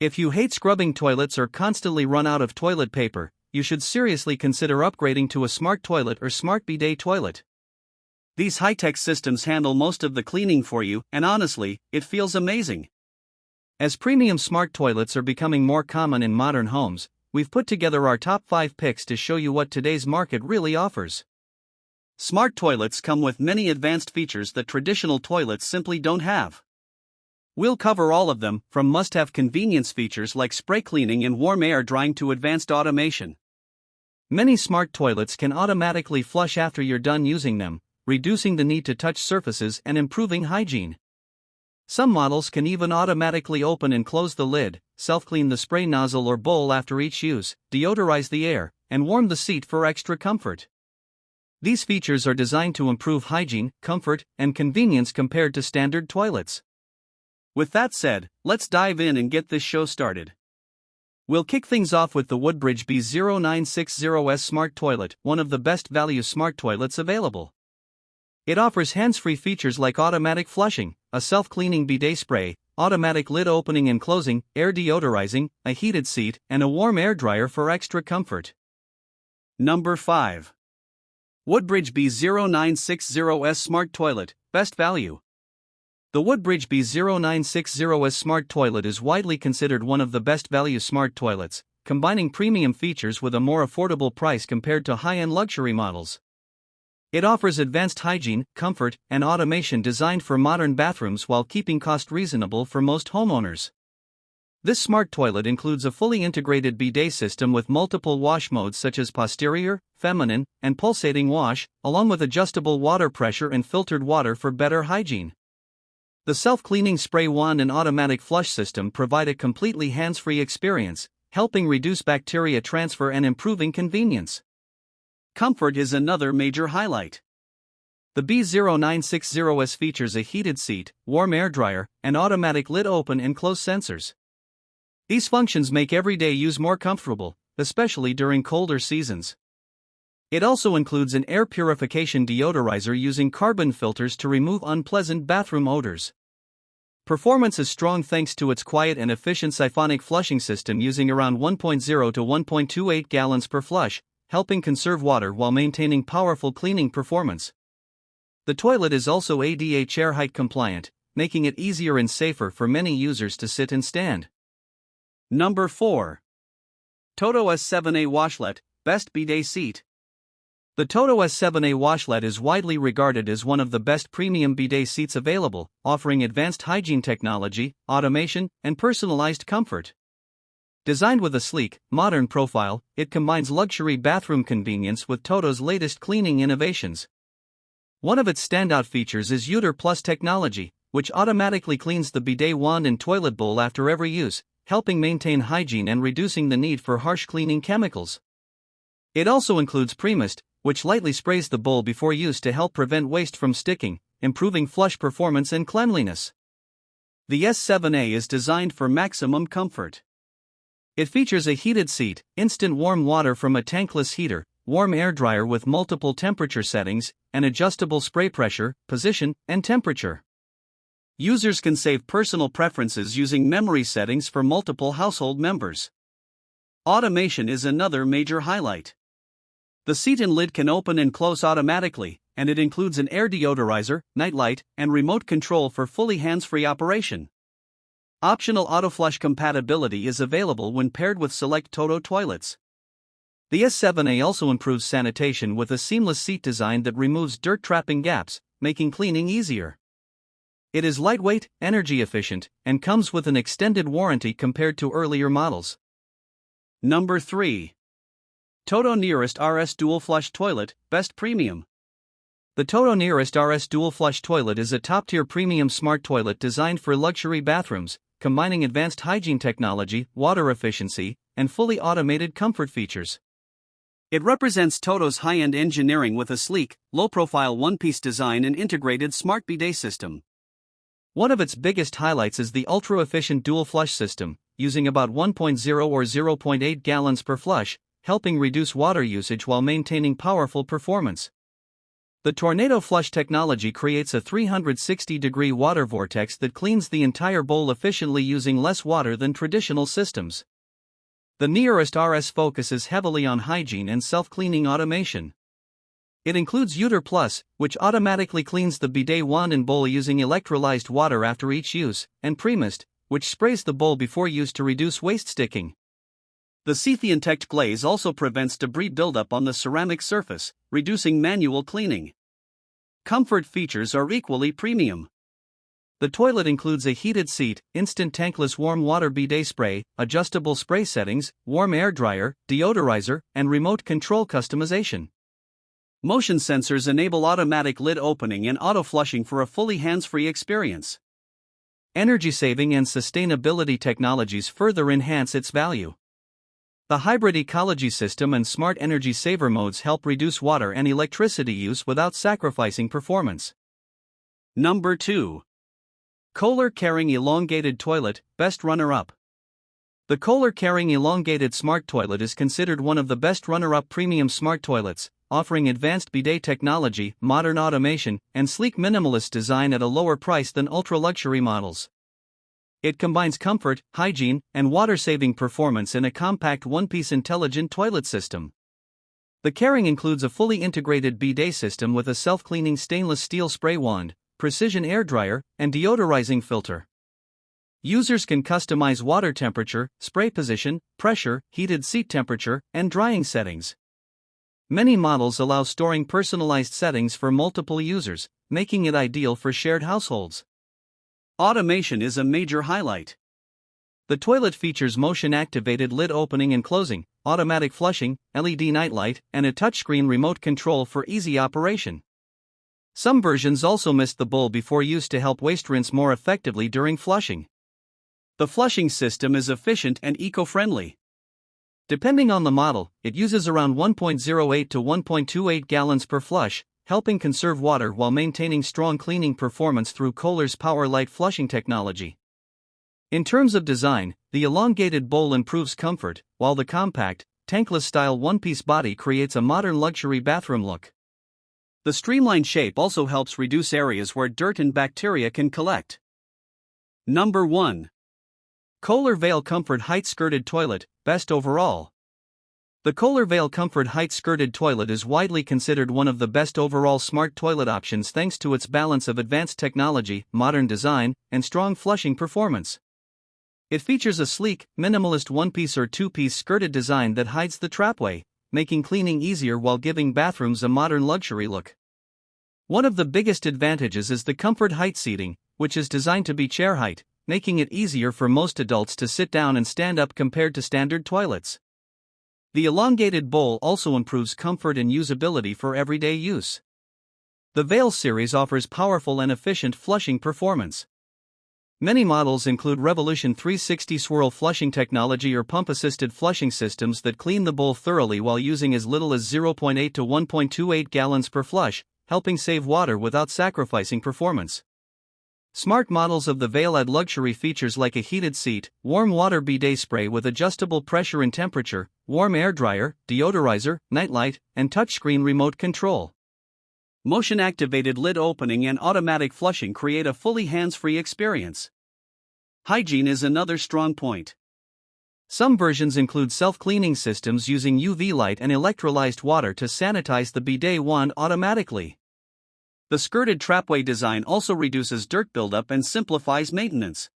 If you hate scrubbing toilets or constantly run out of toilet paper, you should seriously consider upgrading to a smart toilet or smart bidet toilet. These high-tech systems handle most of the cleaning for you, and honestly, it feels amazing. As premium smart toilets are becoming more common in modern homes, we've put together our top 5 picks to show you what today's market really offers. Smart toilets come with many advanced features that traditional toilets simply don't have. We'll cover all of them, from must-have convenience features like spray cleaning and warm air drying to advanced automation. Many smart toilets can automatically flush after you're done using them, reducing the need to touch surfaces and improving hygiene. Some models can even automatically open and close the lid, self-clean the spray nozzle or bowl after each use, deodorize the air, and warm the seat for extra comfort. These features are designed to improve hygiene, comfort, and convenience compared to standard toilets. With that said, let's dive in and get this show started. We'll kick things off with the Woodbridge B0960S Smart Toilet, one of the best value smart toilets available. It offers hands-free features like automatic flushing, a self-cleaning bidet spray, automatic lid opening and closing, air deodorizing, a heated seat, and a warm air dryer for extra comfort. Number 5. Woodbridge B0960S Smart Toilet, Best Value. The Woodbridge B0960S Smart Toilet is widely considered one of the best value smart toilets, combining premium features with a more affordable price compared to high-end luxury models. It offers advanced hygiene, comfort, and automation designed for modern bathrooms while keeping cost reasonable for most homeowners. This smart toilet includes a fully integrated bidet system with multiple wash modes such as posterior, feminine, and pulsating wash, along with adjustable water pressure and filtered water for better hygiene. The self-cleaning spray wand and automatic flush system provide a completely hands-free experience, helping reduce bacteria transfer and improving convenience. Comfort is another major highlight. The B0960S features a heated seat, warm air dryer, and automatic lid open and close sensors. These functions make everyday use more comfortable, especially during colder seasons. It also includes an air purification deodorizer using carbon filters to remove unpleasant bathroom odors. Performance is strong thanks to its quiet and efficient siphonic flushing system using around 1.0 to 1.28 gallons per flush, helping conserve water while maintaining powerful cleaning performance. The toilet is also ADA chair height compliant, making it easier and safer for many users to sit and stand. Number 4. Toto S7A Washlet, Best Bidet Seat. The Toto S7A washlet is widely regarded as one of the best premium bidet seats available, offering advanced hygiene technology, automation, and personalized comfort. Designed with a sleek, modern profile, it combines luxury bathroom convenience with Toto's latest cleaning innovations. One of its standout features is Uter Plus technology, which automatically cleans the bidet wand and toilet bowl after every use, helping maintain hygiene and reducing the need for harsh cleaning chemicals. It also includes Pre-Mist, which lightly sprays the bowl before use to help prevent waste from sticking, improving flush performance and cleanliness. The S7A is designed for maximum comfort. It features a heated seat, instant warm water from a tankless heater, warm air dryer with multiple temperature settings, and adjustable spray pressure, position, and temperature. Users can save personal preferences using memory settings for multiple household members. Automation is another major highlight. The seat and lid can open and close automatically, and it includes an air deodorizer, nightlight, and remote control for fully hands-free operation. Optional autoflush compatibility is available when paired with select Toto toilets. The S7A also improves sanitation with a seamless seat design that removes dirt-trapping gaps, making cleaning easier. It is lightweight, energy efficient, and comes with an extended warranty compared to earlier models. Number 3. Toto Neorest RS Dual Flush Toilet, Best Premium. The Toto Neorest RS Dual Flush Toilet is a top-tier premium smart toilet designed for luxury bathrooms, combining advanced hygiene technology, water efficiency, and fully automated comfort features. It represents Toto's high-end engineering with a sleek, low-profile one-piece design and integrated smart bidet system. One of its biggest highlights is the ultra-efficient dual flush system, using about 1.0 or 0.8 gallons per flush, helping reduce water usage while maintaining powerful performance. The Tornado Flush technology creates a 360-degree water vortex that cleans the entire bowl efficiently using less water than traditional systems. The Neorest RS focuses heavily on hygiene and self-cleaning automation. It includes Uter Plus, which automatically cleans the bidet wand and bowl using electrolyzed water after each use, and Premist, which sprays the bowl before use to reduce waste sticking. The Cethion-Tect glaze also prevents debris buildup on the ceramic surface, reducing manual cleaning. Comfort features are equally premium. The toilet includes a heated seat, instant tankless warm water bidet spray, adjustable spray settings, warm air dryer, deodorizer, and remote control customization. Motion sensors enable automatic lid opening and auto-flushing for a fully hands-free experience. Energy-saving and sustainability technologies further enhance its value. The hybrid ecology system and smart energy saver modes help reduce water and electricity use without sacrificing performance. Number 2. Kohler Karing Elongated Toilet, Best Runner-Up. The Kohler Karing Elongated Smart Toilet is considered one of the best runner-up premium smart toilets, offering advanced bidet technology, modern automation, and sleek minimalist design at a lower price than ultra-luxury models. It combines comfort, hygiene, and water-saving performance in a compact one-piece intelligent toilet system. The Karing includes a fully integrated bidet system with a self-cleaning stainless steel spray wand, precision air dryer, and deodorizing filter. Users can customize water temperature, spray position, pressure, heated seat temperature, and drying settings. Many models allow storing personalized settings for multiple users, making it ideal for shared households. Automation is a major highlight. The toilet features motion-activated lid opening and closing, automatic flushing, LED nightlight, and a touchscreen remote control for easy operation. Some versions also mist the bowl before use to help waste rinse more effectively during flushing. The flushing system is efficient and eco-friendly. Depending on the model, it uses around 1.08 to 1.28 gallons per flush, helping conserve water while maintaining strong cleaning performance through Kohler's Power Light flushing technology. In terms of design, the elongated bowl improves comfort, while the compact, tankless-style one-piece body creates a modern luxury bathroom look. The streamlined shape also helps reduce areas where dirt and bacteria can collect. Number 1. Kohler Veil Comfort Height Skirted Toilet, Best Overall. The Kohler Veil Comfort Height Skirted Toilet is widely considered one of the best overall smart toilet options thanks to its balance of advanced technology, modern design, and strong flushing performance. It features a sleek, minimalist one-piece or two-piece skirted design that hides the trapway, making cleaning easier while giving bathrooms a modern luxury look. One of the biggest advantages is the comfort height seating, which is designed to be chair height, making it easier for most adults to sit down and stand up compared to standard toilets. The elongated bowl also improves comfort and usability for everyday use. The Veil series offers powerful and efficient flushing performance. Many models include Revolution 360 swirl flushing technology or pump-assisted flushing systems that clean the bowl thoroughly while using as little as 0.8 to 1.28 gallons per flush, helping save water without sacrificing performance. Smart models of the Veil add luxury features like a heated seat, warm water bidet spray with adjustable pressure and temperature, warm air dryer, deodorizer, nightlight, and touchscreen remote control. Motion-activated lid opening and automatic flushing create a fully hands-free experience. Hygiene is another strong point. Some versions include self-cleaning systems using UV light and electrolyzed water to sanitize the bidet wand automatically. The skirted trapway design also reduces dirt buildup and simplifies maintenance.